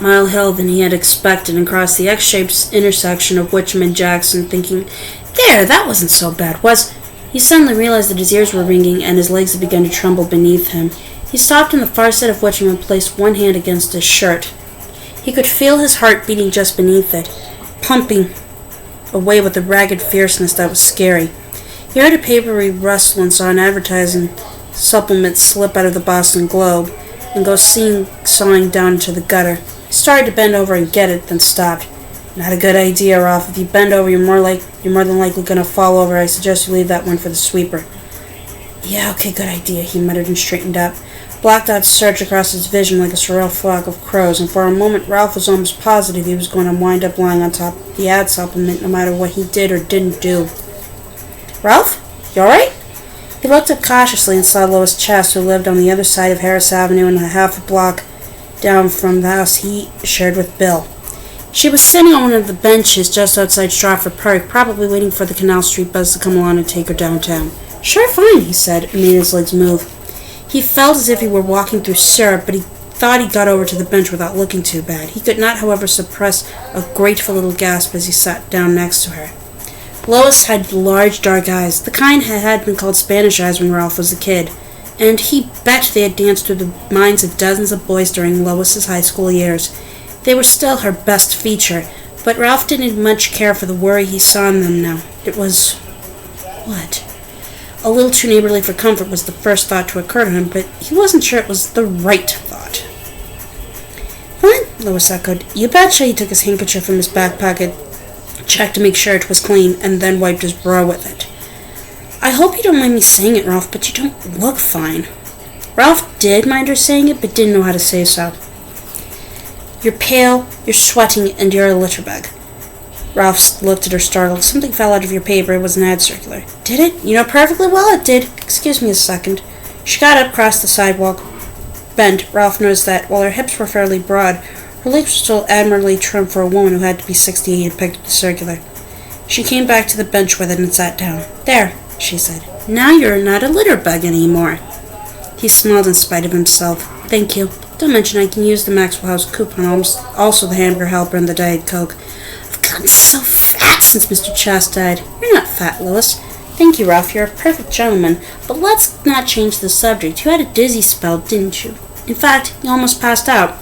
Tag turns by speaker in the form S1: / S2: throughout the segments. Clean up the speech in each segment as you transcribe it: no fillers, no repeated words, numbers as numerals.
S1: mile hill than he had expected and crossed the X-shaped intersection of Witcham and Jackson, thinking, "There, that wasn't so bad, was—" He suddenly realized that his ears were ringing and his legs had begun to tremble beneath him. He stopped on the far side of Witcham and placed one hand against his shirt. He could feel his heart beating just beneath it, pumping away with a ragged fierceness that was scary. He heard a papery rustle and saw an advertising supplement slip out of the Boston Globe and go sawing down into the gutter. He started to bend over and get it, then stopped. "Not a good idea, Ralph. If you bend over, you're more than likely going to fall over. I suggest you leave that one for the sweeper." "Yeah, okay, good idea," he muttered and straightened up. Black dots surged across his vision like a surreal flock of crows, and for a moment Ralph was almost positive he was going to wind up lying on top of the ad supplement no matter what he did or didn't do. "Ralph? You alright?" He looked up cautiously and saw Lois Chest, who lived on the other side of Harris Avenue and a half a block down from the house he shared with Bill. She was sitting on one of the benches just outside Stratford Park, probably waiting for the Canal Street bus to come along and take her downtown. "Sure, fine," he said, and made his legs move. He felt as if he were walking through syrup, but he thought he got over to the bench without looking too bad. He could not, however, suppress a grateful little gasp as he sat down next to her. Lois had large dark eyes, the kind that had been called Spanish eyes when Ralph was a kid, and he bet they had danced through the minds of dozens of boys during Lois's high school years. They were still her best feature, but Ralph didn't much care for the worry he saw in them now. It was... what? A little too neighborly for comfort was the first thought to occur to him, but he wasn't sure it was the right thought. "What?" Lois echoed. "You betcha." He took his handkerchief from his back pocket, checked to make sure it was clean, and then wiped his brow with it. "I hope you don't mind me saying it, Ralph, but you don't look fine." Ralph did mind her saying it, but didn't know how to say so. "You're pale, you're sweating, and you're a litter bug." Ralph looked at her startled. "Something fell out of your paper. It was an ad circular." "Did it? You know perfectly well it did." "Excuse me a second." She got up, crossed the sidewalk, bent. Ralph noticed that, while her hips were fairly broad, her legs were still admirably trimmed for a woman who had to be 68 and picked up the circular. She came back to the bench with it and sat down. "There," she said. "Now you're not a litter bug anymore." He smiled in spite of himself. "Thank you. Don't mention I can use the Maxwell House coupon, also the hamburger helper and the Diet Coke. I've gotten so fat since Mr. Chast died." "You're not fat, Lois." "Thank you, Ralph. You're a perfect gentleman. But let's not change the subject. You had a dizzy spell, didn't you? In fact, you almost passed out."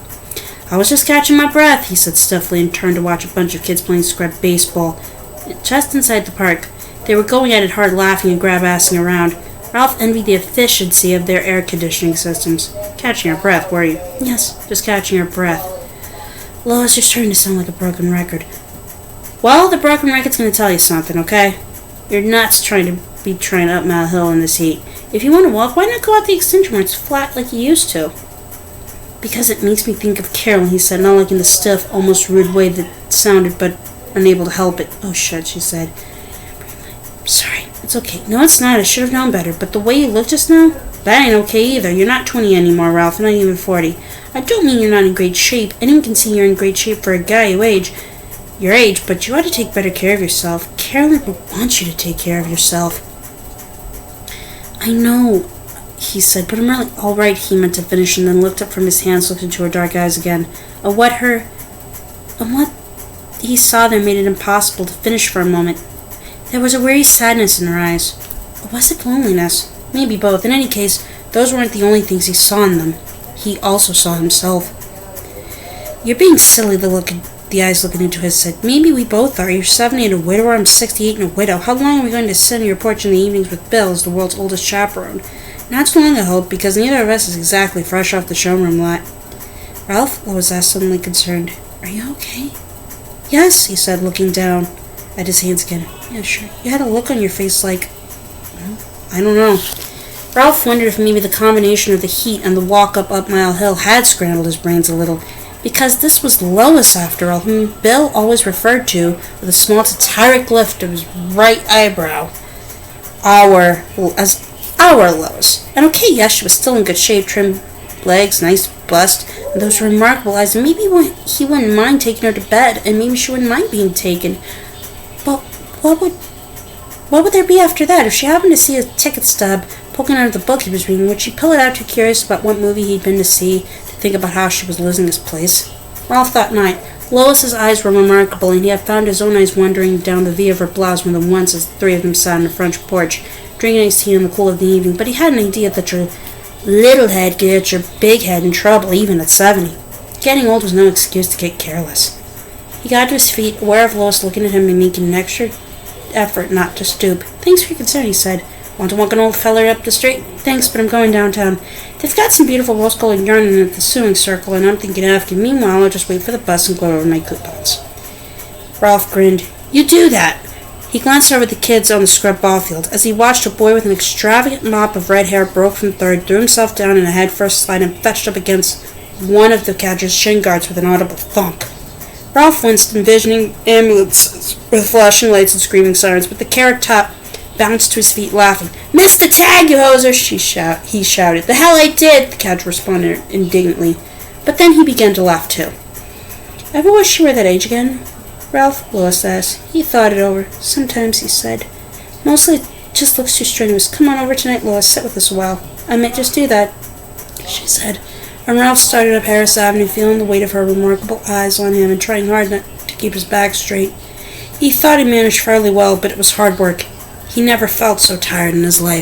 S1: "I was just catching my breath," he said stiffly, and turned to watch a bunch of kids playing scrap baseball just inside the park. They were going at it hard, laughing and grab-assing around. Ralph envied the efficiency of their air conditioning systems. "Catching your breath, were you?" "Yes, just catching your breath." "Lois, you're starting to sound like a broken record." "Well, the broken record's going to tell you something, okay? You're nuts trying up Mile Hill in this heat. If you want to walk, why not go out the extension where it's flat like you used to?" "Because it makes me think of Carolyn," he said, not liking the stiff, almost rude way that sounded, but unable to help it. "Oh, shit," she said. "Sorry, it's okay." "No, it's not. I should have known better. But the way you look just now, that ain't okay either. You're not 20 anymore, Ralph, not even 40. I don't mean you're not in great shape. Anyone can see you're in great shape for a guy your age, but you ought to take better care of yourself. Carolyn would want you to take care of yourself." "I know," he said, "but I'm really all right," he meant to finish, and then looked up from his hands, looked into her dark eyes again. And what he saw there made it impossible to finish for a moment. There was a weary sadness in her eyes. Or was it loneliness? Maybe both. In any case, those weren't the only things he saw in them. He also saw himself. "You're being silly," the eyes looking into his said. "Maybe we both are. You're 70 and a widower. I'm 68 and a widow. How long are we going to sit on your porch in the evenings with Bill as the world's oldest chaperone? Not too long, I hope, because neither of us is exactly fresh off the showroom lot." "Ralph?" Lois asked, suddenly concerned. "Are you okay?" "Yes," he said, looking down at his hands again. "Yeah, sure. You had a look on your face like... I don't know." Ralph wondered if maybe the combination of the heat and the walk up Mile Hill had scrambled his brains a little, because this was Lois, after all, whom Bill always referred to with a small satiric lift of his right eyebrow. Our Lois. And okay, yes, she was still in good shape, trim legs, nice bust, and those remarkable eyes, and maybe he wouldn't mind taking her to bed, and maybe she wouldn't mind being taken. But what would there be after that? If she happened to see a ticket stub poking out of the book he was reading, would she pull it out too curious about what movie he'd been to see, to think about how she was losing his place? Ralph thought not. Lois's eyes were remarkable, and he had found his own eyes wandering down the V of her blouse more than once as the three of them sat on the French porch, drinking iced tea in the cool of the evening. But he had an idea that your little head could get your big head in trouble even at 70. Getting old was no excuse to get careless. He got to his feet, aware of Lois looking at him and making an extra effort not to stoop. "Thanks for your concern," he said. "Want to walk an old feller up the street?" "Thanks, but I'm going downtown. They've got some beautiful rose-colored yarn in at the sewing circle, and I'm thinking of you. Meanwhile, I'll just wait for the bus and go over my coupons." Ralph grinned. "You do that!" He glanced over at the kids on the scrub ball field. As he watched, a boy with an extravagant mop of red hair broke from third, threw himself down in a head-first slide, and fetched up against one of the catcher's shin guards with an audible thunk. Ralph winced, envisioning ambulances with flashing lights and screaming sirens, but the carrot top bounced to his feet, laughing. "Missed the tag, you hoser!" he shouted. "The hell I did!" the catcher responded indignantly. But then he began to laugh, too. "Ever wish you were that age again, Ralph?" Lois asked. He thought it over. "Sometimes," he said. "Mostly it just looks too strenuous. Come on over tonight, Lois. Sit with us a while." "I might just do that," she said. And Ralph started up Harris Avenue, feeling the weight of her remarkable eyes on him and trying hard not to keep his back straight. He thought he managed fairly well, but it was hard work. He never felt so tired in his life.